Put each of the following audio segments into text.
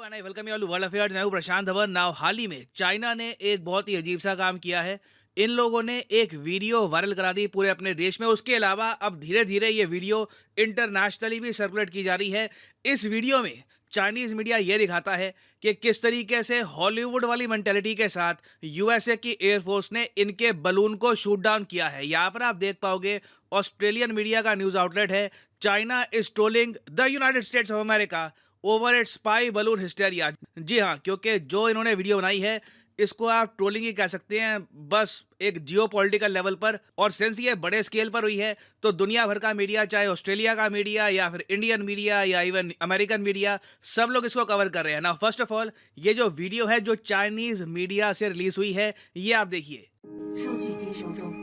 And I welcome you all world affairs. मैं हूं प्रशांत Dhawan. Now हाल ही में चाइना ने एक बहुत ही अजीब सा काम किया है। इन लोगों ने एक वीडियो वायरल करा दी पूरे अपने देश में। उसके अलावा अब धीरे धीरे ये वीडियो इंटरनेशनली भी सर्कुलेट की जा रही है। इस वीडियो में चाइनीज मीडिया ये दिखाता है कि किस तरीके से हॉलीवुड वाली मेंटेलिटी के साथ यूएसए की एयरफोर्स ने इनके बलून को शूट डाउन किया है। यहाँ पर आप देख पाओगे ऑस्ट्रेलियन मीडिया का न्यूज आउटलेट है, China is trolling the United States of America over its spy balloon hysteria. जी हाँ, क्योंकि जो इन्होंने वीडियो बनाई है इसको आप ट्रोलिंग ही कह सकते हैं, बस एक जियोपॉलिटिकल लेवल पर। और सिंस ये बड़े स्केल पर हुई है तो दुनिया भर का मीडिया, चाहे ऑस्ट्रेलिया का मीडिया या फिर इंडियन मीडिया या इवन अमेरिकन मीडिया, सब लोग इसको कवर कर रहे हैं। ना फर्स्ट ऑफ ऑल ये जो वीडियो है जो चाइनीज मीडिया से रिलीज हुई है, ये आप देखिए। 数据接收中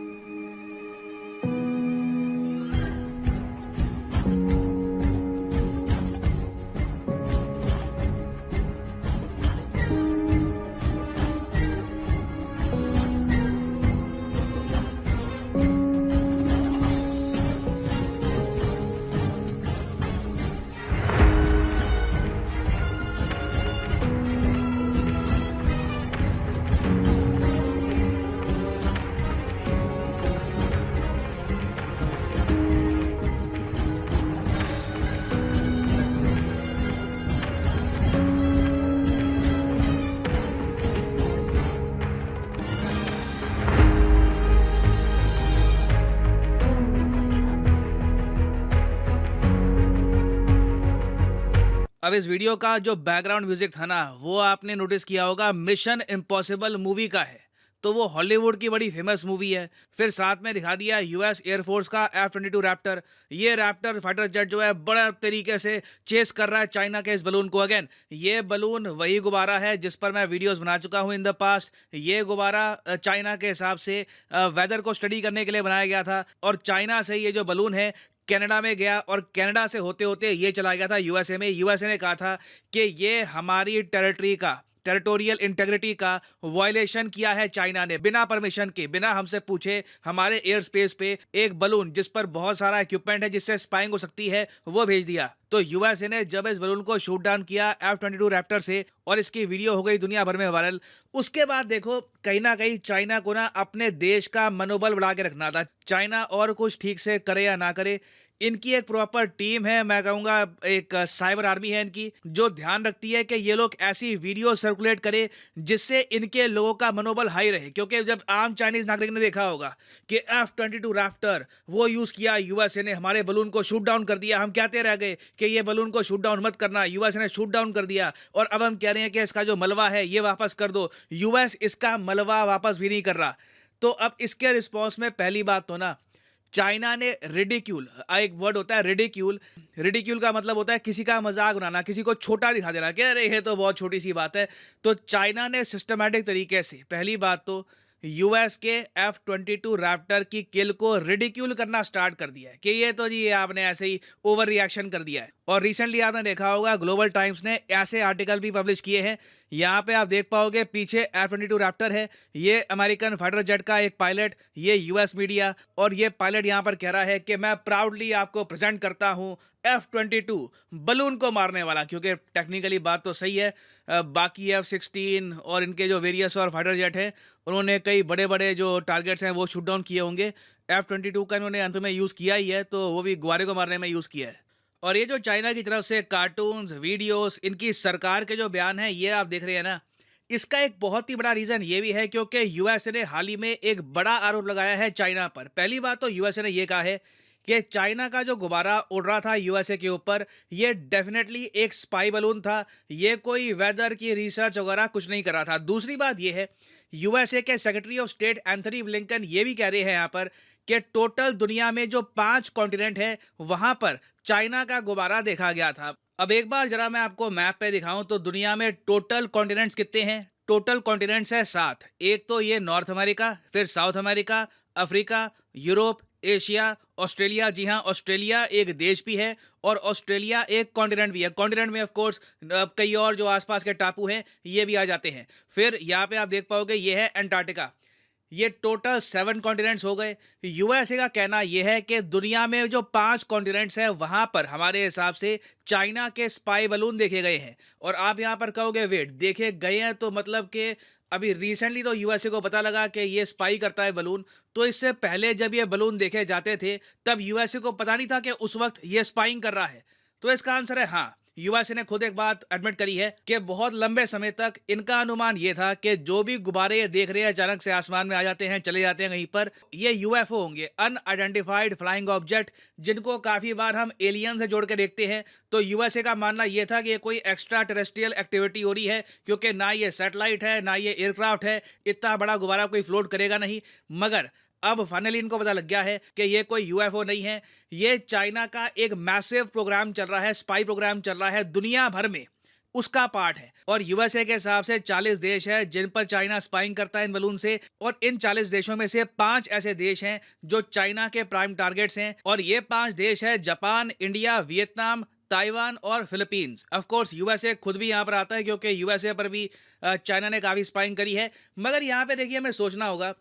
，अब इस वीडियो का जो बैकग्राउंड म्यूजिक था ना, वो आपने नोटिस किया होगा मिशन इम्पॉसिबल मूवी का है। तो वो हॉलीवुड की बड़ी फेमस मूवी है। फिर साथ में दिखा दिया यूएस एयरफोर्स का F-22 रैप्टर। ये रैप्टर फाइटर जेट जो है बड़ा तरीके से चेस कर रहा है चाइना के इस बलून को। अगेन ये बलून वही गुब्बारा है जिस पर मैं वीडियोस बना चुका हूँ इन द पास्ट। ये गुब्बारा चाइना के हिसाब से वेदर को स्टडी करने के लिए बनाया गया था, और चाइना से ये जो बलून है कनाडा में गया, और कनाडा से होते होते ये चला गया था यूएसए में। यूएसए ने कहा था कि ये हमारी टेरिटोरियल इंटेग्रिटी का वायलेशन किया है चाइना ने। बिना परमिशन के, बिना हमसे पूछे हमारे एयर स्पेस पे एक बलून जिस पर बहुत सारा इक्विपमेंट है जिससे स्पाइंग हो सकती है, वो भेज दिया। तो यूएसए ने जब इस बलून को शूट डाउन किया F-22 रैप्टर से, और इसकी वीडियो हो गई दुनिया भर में वायरल, उसके बाद देखो कहीं ना कहीं चाइना को ना अपने देश का मनोबल बढ़ा के रखना था। चाइना और कुछ ठीक से करे या ना करे, इनकी एक प्रॉपर टीम है, मैं कहूँगा एक साइबर आर्मी है इनकी, जो ध्यान रखती है कि ये लोग ऐसी वीडियो सर्कुलेट करे जिससे इनके लोगों का मनोबल हाई रहे। क्योंकि जब आम चाइनीज नागरिक ने देखा होगा कि F-22 रैप्टर वो यूज़ किया, यूएसए ने हमारे बलून को शूट डाउन कर दिया, हम कहते रह गए कि ये बलून को शूट डाउन मत करना, यूएसए ने शूट डाउन कर दिया, और अब हम कह रहे हैं कि इसका जो मलबा है ये वापस कर दो। यूएस इसका मलबा वापस भी नहीं कर रहा। तो अब इसके रिस्पॉन्स में पहली बात तो ना चाइना ने रिडिक्यूल, एक वर्ड होता है रिडिक्यूल। रिडिक्यूल का मतलब होता है किसी का मजाक उड़ाना, किसी को छोटा दिखा देना कि अरे ये तो बहुत छोटी सी बात है। तो चाइना ने सिस्टमैटिक तरीके से पहली बात तो यूएस के F-22 रैप्टर की किल को रिडिक्यूल करना स्टार्ट कर दिया है कि ये तो जी ये आपने ऐसे ही ओवर रिएक्शन कर दिया है। और रिसेंटली आपने देखा होगा ग्लोबल टाइम्स ने ऐसे आर्टिकल भी पब्लिश किए हैं। यहाँ पे आप देख पाओगे पीछे F-22 रैप्टर है, ये अमेरिकन फाइटर जेट का एक पायलट, ये यूएस मीडिया, और ये पायलट यहाँ पर कह रहा है कि मैं प्राउडली आपको प्रेजेंट करता हूँ F-22 बलून को मारने वाला। क्योंकि टेक्निकली बात तो सही है, बाकी F-16 और इनके जो वेरियस और फाइटर जेट हैं उन्होंने कई बड़े बड़े जो टारगेट्स हैं वो शूट डाउन किए होंगे। F-22 का इन्होंने अंत में यूज़ किया ही है, तो वो भी गुब्बारे को मारने में यूज़ किया है। और ये जो चाइना की तरफ से कार्टून्स, वीडियोस, इनकी सरकार के जो बयान हैं ये आप देख रहे हैं ना, इसका एक बहुत ही बड़ा रीज़न ये भी है क्योंकि यूएसए ने हाल ही में एक बड़ा आरोप लगाया है चाइना पर। पहली बात तो यूएसए ने ये कहा है कि चाइना का जो गुब्बारा उड़ रहा था यूएसए के ऊपर, ये डेफिनेटली एक स्पाई बलून था, ये कोई वेदर की रिसर्च वगैरह कुछ नहीं कर रहा था। दूसरी बात ये है, यूएसए के secretary of state Anthony Blinken ये भी कह रहे हैं यहाँ पर कि टोटल दुनिया में जो 5 कॉन्टिनेंट है वहां पर चाइना का गुब्बारा देखा गया था। अब एक बार जरा मैं आपको मैप पे दिखाऊं तो दुनिया में टोटल कॉन्टिनेंट्स कितने हैं? टोटल कॉन्टिनेंट्स है 7। एक तो ये नॉर्थ अमेरिका, फिर South America, Africa, Europe, Asia, Australia. जी हाँ, ऑस्ट्रेलिया एक देश भी है और ऑस्ट्रेलिया एक कॉन्टिनेंट भी है। कॉन्टिनेंट में ऑफ कोर्स कई और जो आसपास के टापू हैं ये भी आ जाते हैं। फिर यहाँ पे आप देख पाओगे ये है अंटार्कटिका। ये टोटल 7 कॉन्टिनेंट्स हो गए। यूएसए का कहना यह है कि दुनिया में जो 5 कॉन्टिनेंट्स हैं वहां पर हमारे हिसाब से चाइना के स्पाई बलून देखे गए हैं। और आप यहां पर कहोगे वेट, देखे गए हैं तो मतलब कि अभी रिसेंटली तो यूएसए को पता लगा कि ये स्पाई करता है बलून, तो इससे पहले जब ये बलून देखे जाते थे तब यूएसए को पता नहीं था कि उस वक्त ये स्पाइंग कर रहा है। तो इसका आंसर है हाँ। यूएसए ने खुद एक बात एडमिट करी है कि बहुत लंबे समय तक इनका अनुमान ये था कि जो भी गुब्बारे ये देख रहे हैं अचानक से आसमान में आ जाते हैं, चले जाते हैं कहीं पर, ये यूएफओ होंगे, अनआइडेंटिफाइड फ्लाइंग ऑब्जेक्ट, जिनको काफी बार हम एलियन से जोड़ के देखते हैं। तो यूएसए का मानना यह था कि ये कोई एक्स्ट्रा टेरेस्ट्रियल एक्टिविटी हो रही है, क्योंकि ना ये सैटेलाइट है ना ये एयरक्राफ्ट है, इतना बड़ा गुब्बारा कोई फ्लोट करेगा नहीं। मगर अब फाइनली इनको पता लग गया है कि ये कोई यूएफओ नहीं है, ये चाइना का एक मैसिव प्रोग्राम चल रहा है, स्पाई प्रोग्राम चल रहा है दुनिया भर में, उसका पार्ट है। और यूएसए के हिसाब से 40 देश है जिन पर चाइना स्पाइंग करता है इन बलून से, और इन 40 देशों में से 5 ऐसे देश हैं जो चाइना के प्राइम टारगेट्स हैं। और ये 5 देश है जापान, इंडिया, वियतनाम, ताइवान और फिलीपींस। ऑफ कोर्स यूएसए खुद भी यहाँ पर आता है, क्योंकि यूएसए पर भी चाइना ने काफी स्पाइंग करी है। मगर यहाँ पे देखिए, हमें सोचना होगा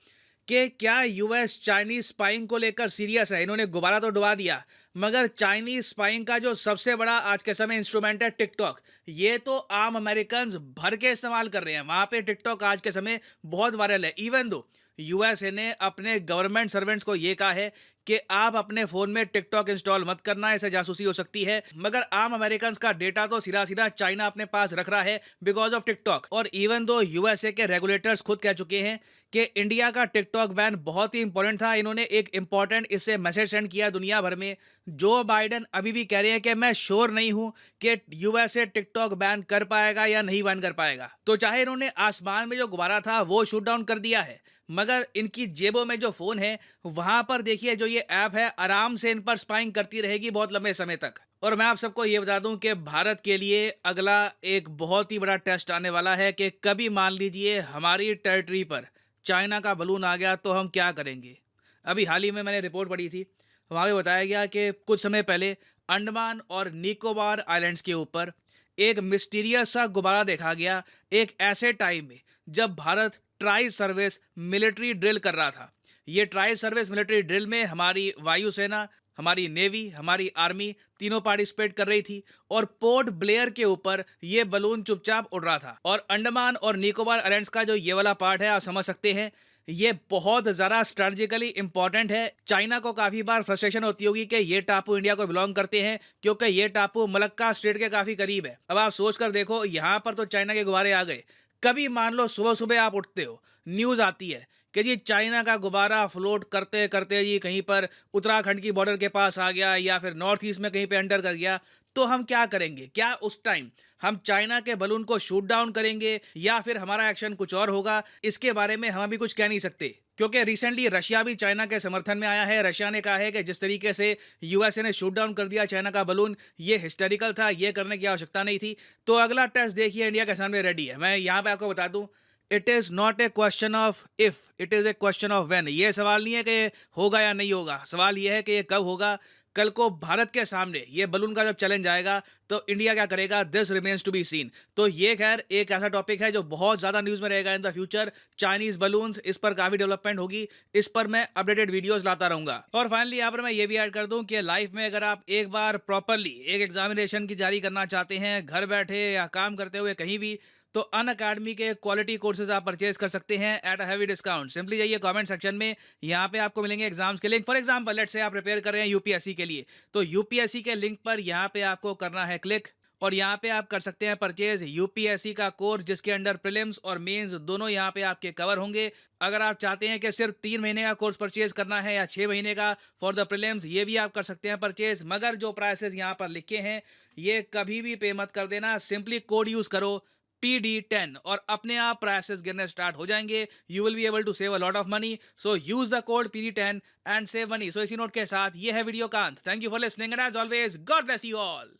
कि क्या यूएस चाइनीज स्पाइंग को लेकर सीरियस है। इन्होंने गुब्बारा तो डुबा दिया, मगर चाइनीज स्पाइंग का जो सबसे बड़ा आज के समय इंस्ट्रूमेंट है टिकटॉक, ये तो आम अमेरिकन भर के इस्तेमाल कर रहे हैं। वहां पे टिकटॉक आज के समय बहुत वायरल है। इवन दो यूएसए ने अपने गवर्नमेंट सर्वेंट्स को ये कहा है कि आप अपने फोन में टिकटॉक इंस्टॉल मत करना, इससे जासूसी हो सकती है। मगर आम अमेरिकन का डेटा तो सीधा सीधा चाइना अपने पास रख रहा है बिकॉज ऑफ टिकटॉक। और इवन दो यूएसए के रेगुलेटर्स खुद कह चुके हैं कि इंडिया का टिकटॉक बैन बहुत ही इंपॉर्टेंट था, इन्होंने एक इंपॉर्टेंट इससे मैसेज सेंड किया दुनिया भर में। जो बाइडेन अभी भी कह रहे हैं कि मैं श्योर नहीं हूं कि यूएसए टिकटॉक बैन कर पाएगा या नहीं बैन कर पाएगा। तो चाहे इन्होंने आसमान में जो गुब्बारा था वो शूट डाउन कर दिया है, मगर इनकी जेबों में जो फोन है वहां पर देखिए जो ये ऐप है आराम से इन पर स्पाइंग करती रहेगी बहुत लंबे समय तक। और मैं आप सबको ये बता दूं कि भारत के लिए अगला एक बहुत ही बड़ा टेस्ट आने वाला है कि कभी मान लीजिए हमारी टेरिटरी पर चाइना का बलून आ गया तो हम क्या करेंगे। अभी हाल ही में मैंने रिपोर्ट पढ़ी थी, वहाँ पे बताया गया कि कुछ समय पहले अंडमान और निकोबार आइलैंड्स के ऊपर एक मिस्टीरियस सा गुब्बारा देखा गया, एक ऐसे टाइम में जब Bharat tri service military drill कर रहा था। ये ट्राई सर्विस मिलिट्री ड्रिल में हमारी वायुसेना, हमारी नेवी, हमारी आर्मी तीनों पार्टिसिपेट कर रही थी, और पोर्ट ब्लेयर के ऊपर ये बलून चुपचाप उड़ रहा था। और अंडमान और निकोबार आइलैंड्स का जो ये वाला पार्ट है, आप समझ सकते हैं, ये बहुत ज़्यादा स्ट्रेटेजिकली इंपॉर्टेंट है। चाइना को काफ़ी बार फ्रस्ट्रेशन होती होगी कि ये टापू इंडिया को बिलोंग करते हैं, क्योंकि ये टापू मलक्का स्ट्रेट के काफ़ी करीब है। अब आप सोच कर देखो, यहाँ पर तो चाइना के गुब्बारे आ गए, कभी मान लो सुबह सुबह आप उठते हो, न्यूज़ आती है कि जी चाइना का गुब्बारा फ्लोट करते करते जी कहीं पर उत्तराखंड की बॉर्डर के पास आ गया, या फिर नॉर्थ ईस्ट में कहीं पे एंटर कर गया, तो हम क्या करेंगे? क्या उस टाइम हम चाइना के बलून को शूट डाउन करेंगे या फिर हमारा एक्शन कुछ और होगा? इसके बारे में हम अभी कुछ कह नहीं सकते, क्योंकि रिसेंटली रशिया भी चाइना के समर्थन में आया है। रशिया ने कहा है कि जिस तरीके से यूएसए ने शूट डाउन कर दिया चाइना का बलून, ये हिस्टेरिकल था, ये करने की आवश्यकता नहीं थी। तो अगला टेस्ट देखिए इंडिया के सामने रेडी है। मैं यहाँ पे आपको बता दूं, it is not a question of if, it is a question of when. ये सवाल नहीं है कि होगा या नहीं होगा, सवाल ये है कि ये कब होगा। कल को भारत के सामने ये बलून का जब चैलेंज आएगा तो इंडिया क्या करेगा, this remains to be seen. तो ये खैर एक ऐसा टॉपिक है जो बहुत ज़्यादा न्यूज़ में रहेगा in the future. Chinese balloons, इस पर काफ़ी डेवलपमेंट होगी, इस पर मैं अपडेटेड वीडियोस लाता रहूँगा। और फाइनली यहाँ पर मैं ये भी ऐड कर दूँ कि लाइफ में अगर आप एक बार प्रॉपरली एक एग्जामिनेशन की तैयारी करना चाहते हैं, घर बैठे या काम करते हुए कहीं भी, तो अनअकैडमी के क्वालिटी कोर्सेज आप परचेज कर सकते हैं at a heavy discount. Simply जाइए कमेंट सेक्शन में, यहाँ पे आपको मिलेंगे एग्जाम्स के link. For example let's say आप प्रिपेयर कर रहे हैं यूपीएससी के लिए, तो यूपीएससी के लिंक पर यहाँ पे आपको करना है क्लिक, और यहाँ पे आप कर सकते हैं परचेज यूपीएससी का कोर्स, जिसके अंडर प्रीलिम्स और मेंस दोनों यहाँ पे आपके कवर होंगे। अगर आप चाहते हैं कि सिर्फ 3 महीने का कोर्स परचेज करना है या 6 महीने का फॉर द प्रीलिम्स, ये भी आप कर सकते हैं परचेज। मगर जो प्राइसेस यहाँ पर लिखे हैं ये कभी भी पे मत कर देना, सिंपली कोड यूज करो PD10 और अपने आप प्राइसेस गिरने स्टार्ट हो जाएंगे। You will be able to save a lot of money, so use the code PD10 and save money. So इसी नोट के साथ ये है वीडियो का अंत। Thank you for listening and as always God bless you all.